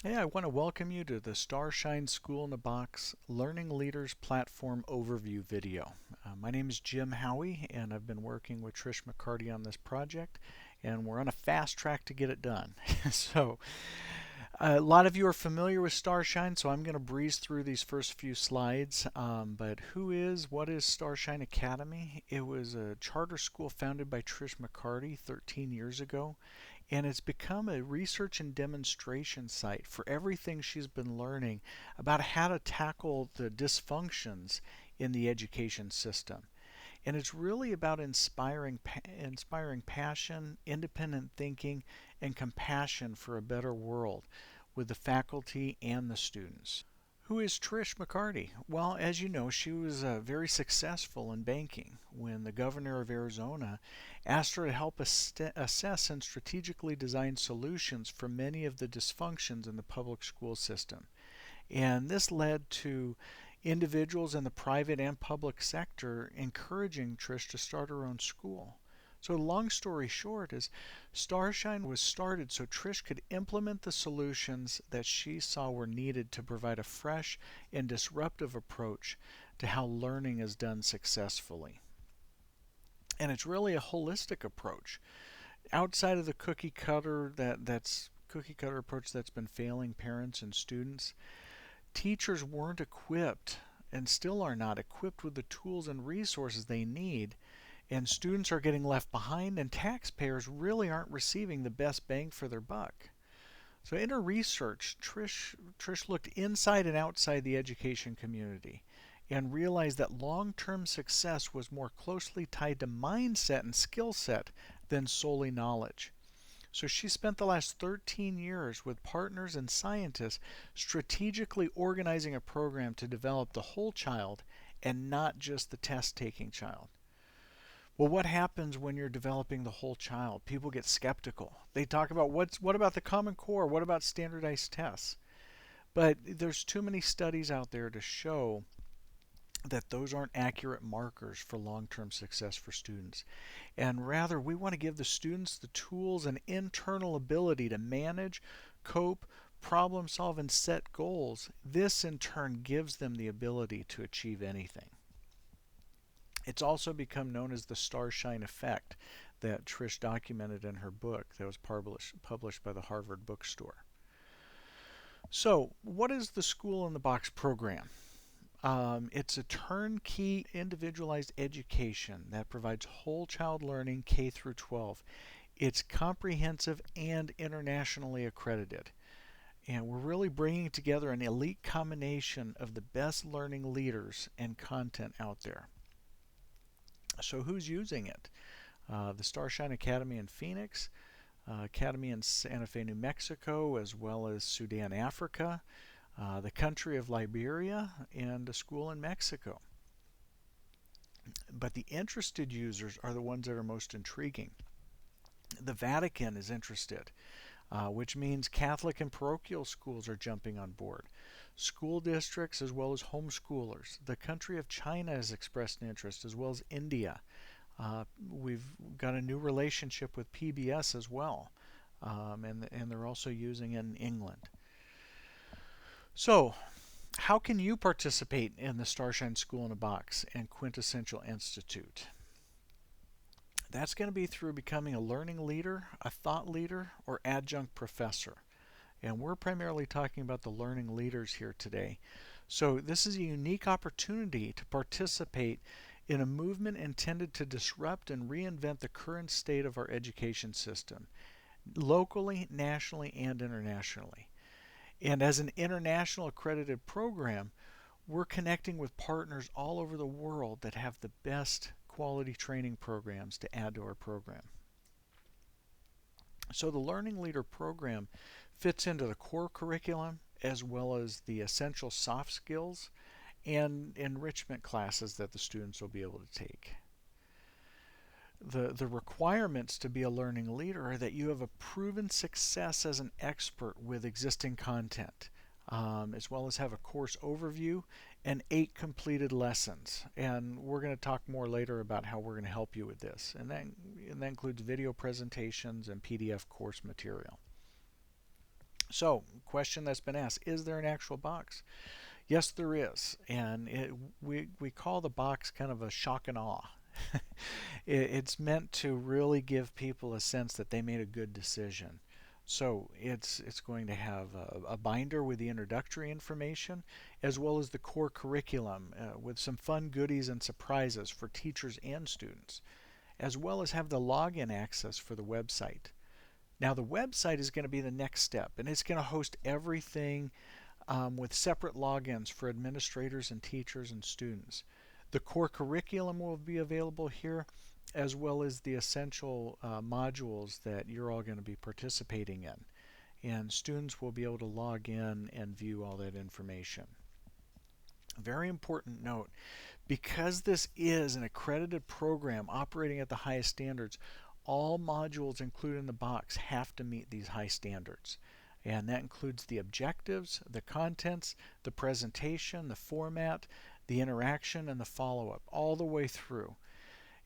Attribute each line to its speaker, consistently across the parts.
Speaker 1: Hey, I want to welcome you to the Starshine School in a Box Learning Leaders Platform Overview video. My name is Jim Howie, and I've been working with Trish McCarty on this project, and we're on a fast track to get it done. So, a lot of you are familiar with Starshine, so I'm going to breeze through these first few slides. But what is Starshine Academy? It was a charter school founded by Trish McCarty 13 years ago, and it's become a research and demonstration site for everything she's been learning about how to tackle the dysfunctions in the education system. And it's really about inspiring passion, independent thinking, and compassion for a better world with the faculty and the students. Who is Trish McCarty? Well, as you know, she was very successful in banking when the governor of Arizona asked her to help assess and strategically design solutions for many of the dysfunctions in the public school system. And this led to individuals in the private and public sector encouraging Trish to start her own school. So, long story short, is Starshine was started so Trish could implement the solutions that she saw were needed to provide a fresh and disruptive approach to how learning is done successfully. And it's really a holistic approach outside of the cookie cutter approach that's been failing parents and students. Teachers weren't equipped and still are not equipped with the tools and resources they need, and students are getting left behind, and taxpayers really aren't receiving the best bang for their buck. So in her research, Trish looked inside and outside the education community and realized that long-term success was more closely tied to mindset and skill set than solely knowledge. So she spent the last 13 years with partners and scientists strategically organizing a program to develop the whole child and not just the test taking child. Well, what happens when you're developing the whole child? People get skeptical. They talk about what about the Common Core? What about standardized tests? But there's too many studies out there to show that those aren't accurate markers for long-term success for students. And rather, we want to give the students the tools and internal ability to manage, cope, problem solve, and set goals. This in turn gives them the ability to achieve anything. It's also become known as the Starshine effect that Trish documented in her book that was published by the Harvard Bookstore. So, what is the School in the Box program? It's a turnkey individualized education that provides whole child learning K through 12. It's comprehensive and internationally accredited. And we're really bringing together an elite combination of the best learning leaders and content out there. So who's using it? The Starshine Academy in Phoenix, Academy in Santa Fe, New Mexico, as well as Sudan, Africa, the country of Liberia, and a school in Mexico. But the interested users are the ones that are most intriguing. The Vatican is interested, which means Catholic and parochial schools are jumping on board. School districts as well as homeschoolers. The country of China has expressed an interest, as well as India. We've got a new relationship with PBS as well, and they're also using it in England. So, how can you participate in the Starshine School in a Box and Quintessential Institute? That's going to be through becoming a learning leader, a thought leader, or adjunct professor. And we're primarily talking about the learning leaders here today. So this is a unique opportunity to participate in a movement intended to disrupt and reinvent the current state of our education system, locally, nationally, and internationally. And as an international accredited program, we're connecting with partners all over the world that have the best quality training programs to add to our program. So the Learning Leader program fits into the core curriculum as well as the essential soft skills and enrichment classes that the students will be able to take. The requirements to be a learning leader are that you have a proven success as an expert with existing content, as well as have a course overview and 8 completed lessons. And we're going to talk more later about how we're going to help you with this. And that includes video presentations and PDF course material. So, question that's been asked, is there an actual box? Yes, there is. And we call the box kind of a shock and awe. It's meant to really give people a sense that they made a good decision. So it's going to have a binder with the introductory information, as well as the core curriculum with some fun goodies and surprises for teachers and students, as well as have the login access for the website. Now the website is going to be the next step, and it's going to host everything with separate logins for administrators and teachers and students. The core curriculum will be available here, as well as the essential modules that you're all going to be participating in. And students will be able to log in and view all that information. Very important note, because this is an accredited program operating at the highest standards, all modules included in the box have to meet these high standards. And that includes the objectives, the contents, the presentation, the format, the interaction, and the follow-up, all the way through.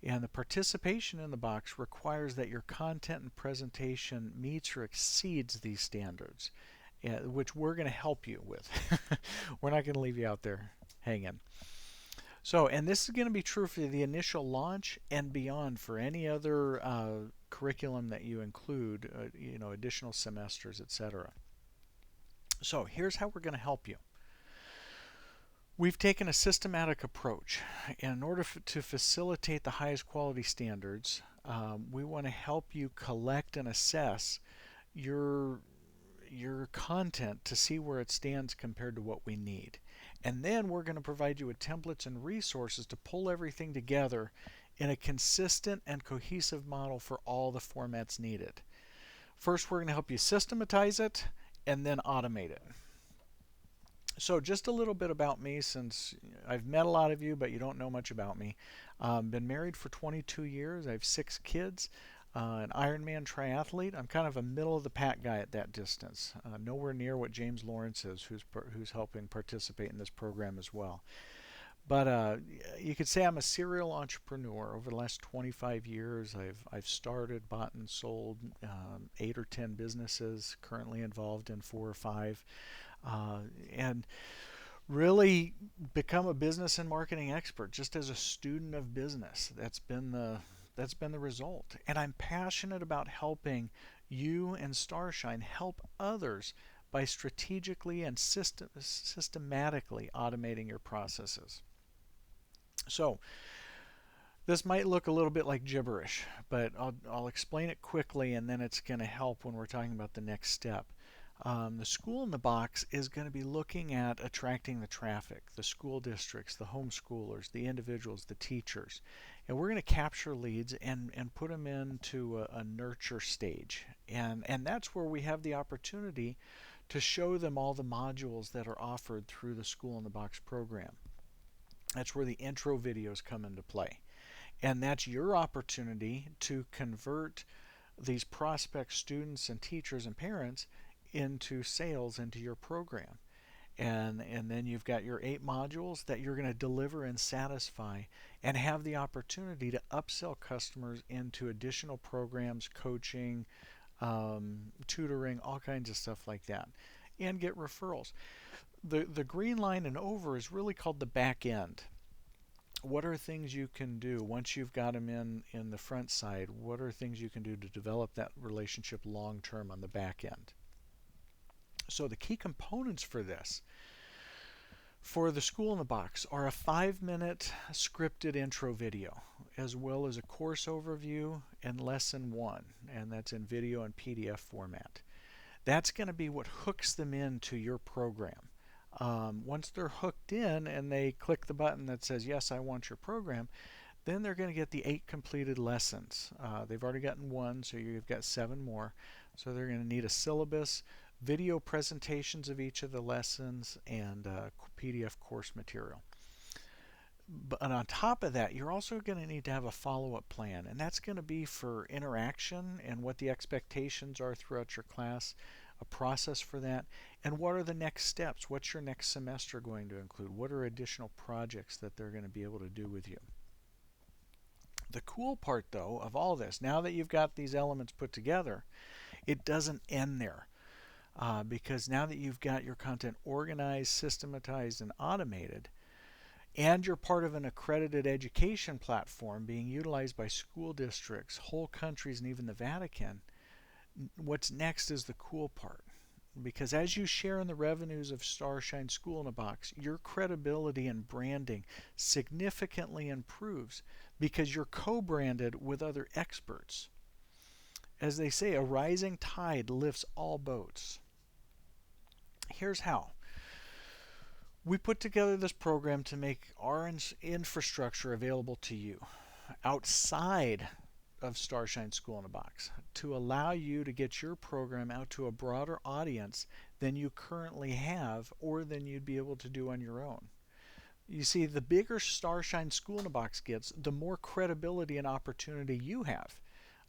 Speaker 1: And the participation in the box requires that your content and presentation meets or exceeds these standards, which we're going to help you with. We're not going to leave you out there hanging. So, and this is going to be true for the initial launch and beyond for any other curriculum that you include, additional semesters, etc. So, here's how we're going to help you. We've taken a systematic approach. In order to facilitate the highest quality standards, we want to help you collect and assess your content to see where it stands compared to what we need. And then we're going to provide you with templates and resources to pull everything together in a consistent and cohesive model for all the formats needed. First, we're going to help you systematize it and then automate it. So just a little bit about me, since I've met a lot of you, but you don't know much about me. Been married for 22 years. I have 6 kids. An Ironman triathlete. I'm kind of a middle of the pack guy at that distance. Nowhere near what James Lawrence is, who's helping participate in this program as well. But you could say I'm a serial entrepreneur. Over the last 25 years, I've started, bought, and sold 8 or 10 businesses. Currently involved in 4 or 5, and really become a business and marketing expert just as a student of business. That's been the result. And I'm passionate about helping you and Starshine help others by strategically and systematically automating your processes. So this might look a little bit like gibberish, but I'll explain it quickly, and then it's going to help when we're talking about the next step. The school in the box is going to be looking at attracting the traffic, the school districts, the homeschoolers, the individuals, the teachers. And we're going to capture leads and put them into a nurture stage. And that's where we have the opportunity to show them all the modules that are offered through the School in the Box program. That's where the intro videos come into play. And that's your opportunity to convert these prospect students and teachers and parents into sales into your program. And then you've got your 8 modules that you're going to deliver and satisfy, and have the opportunity to upsell customers into additional programs, coaching, tutoring, all kinds of stuff like that, and get referrals. The green line and over is really called the back end. What are things you can do once you've got them in the front side? What are things you can do to develop that relationship long term on the back end? So the key components for this, for the School in the Box, are a 5-minute scripted intro video, as well as a course overview and lesson 1, and that's in video and PDF format. That's going to be what hooks them into your program. Once they're hooked in and they click the button that says, yes, I want your program, then they're going to get the 8 completed lessons. They've already gotten 1, so you've got 7 more. So they're going to need a syllabus, video presentations of each of the lessons, and PDF course material. But on top of that, you're also going to need to have a follow-up plan, and that's going to be for interaction and what the expectations are throughout your class, a process for that, and what are the next steps? What's your next semester going to include? What are additional projects that they're going to be able to do with you? The cool part, though, of all this, now that you've got these elements put together, it doesn't end there. because now that you've got your content organized, systematized, and automated, and you're part of an accredited education platform being utilized by school districts, whole countries, and even the Vatican, what's next is the cool part. Because as you share in the revenues of Starshine School in a Box, your credibility and branding significantly improves because you're co-branded with other experts. As they say, a rising tide lifts all boats. Here's how. We put together this program to make our infrastructure available to you outside of Starshine School in a Box to allow you to get your program out to a broader audience than you currently have or than you'd be able to do on your own. You see, the bigger Starshine School in a Box gets, the more credibility and opportunity you have.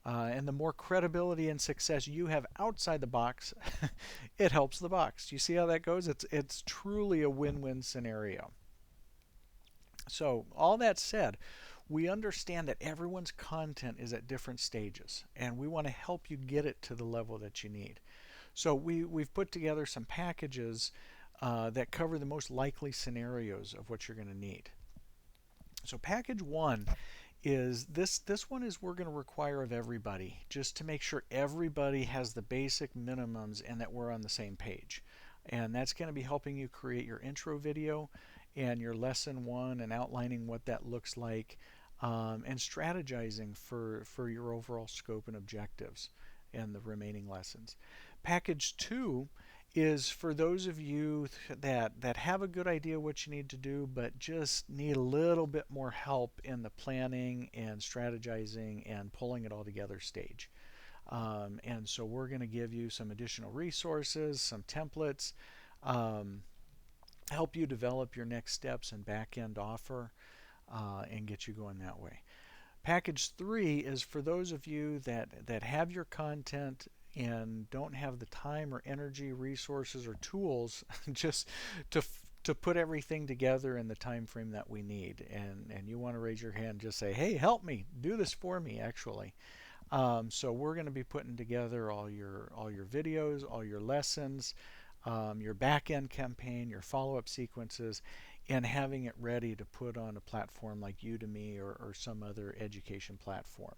Speaker 1: And the more credibility and success you have outside the box, it helps the box. You see how that goes? It's truly a win-win scenario. So, all that said, we understand that everyone's content is at different stages, and we want to help you get it to the level that you need. So we've put together some packages that cover the most likely scenarios of what you're going to need. So package one is this one is we're going to require of everybody just to make sure everybody has the basic minimums and that we're on the same page. And that's going to be helping you create your intro video and your lesson one and outlining what that looks like, and strategizing for your overall scope and objectives and the remaining lessons. Package two is for those of you that have a good idea what you need to do but just need a little bit more help in the planning and strategizing and pulling it all together stage. And so we're going to give you some additional resources, some templates, help you develop your next steps and back-end offer, and get you going that way. Package three is for those of you that have your content and don't have the time or energy, resources, or tools just to put everything together in the time frame that we need. And you want to raise your hand and just say, hey, help me, do this for me, actually. So we're going to be putting together all your videos, all your lessons, your back-end campaign, your follow-up sequences, and having it ready to put on a platform like Udemy or some other education platform.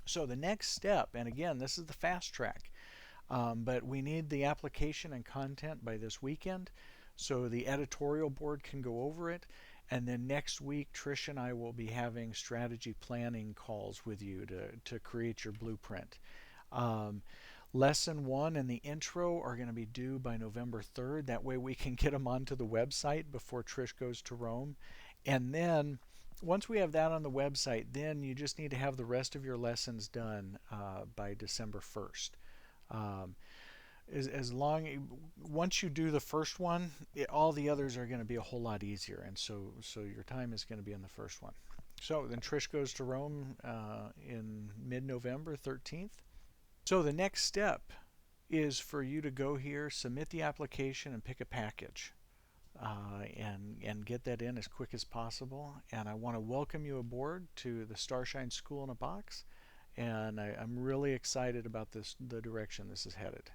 Speaker 1: So the next step, and again, this is the fast track, but we need the application and content by this weekend so the editorial board can go over it. And then next week, Trish and I will be having strategy planning calls with you to create your blueprint. Lesson one and the intro are going to be due by November 3rd. That way we can get them onto the website before Trish goes to Rome. And then once we have that on the website, then you just need to have the rest of your lessons done by December 1st. Once you do the first one, all the others are going to be a whole lot easier, and so your time is going to be on the first one. So then Trish goes to Rome in mid-November 13th. So the next step is for you to go here, submit the application, and pick a package. And get that in as quick as possible. And I want to welcome you aboard to the Starshine School in a Box. And I'm really excited about the direction this is headed.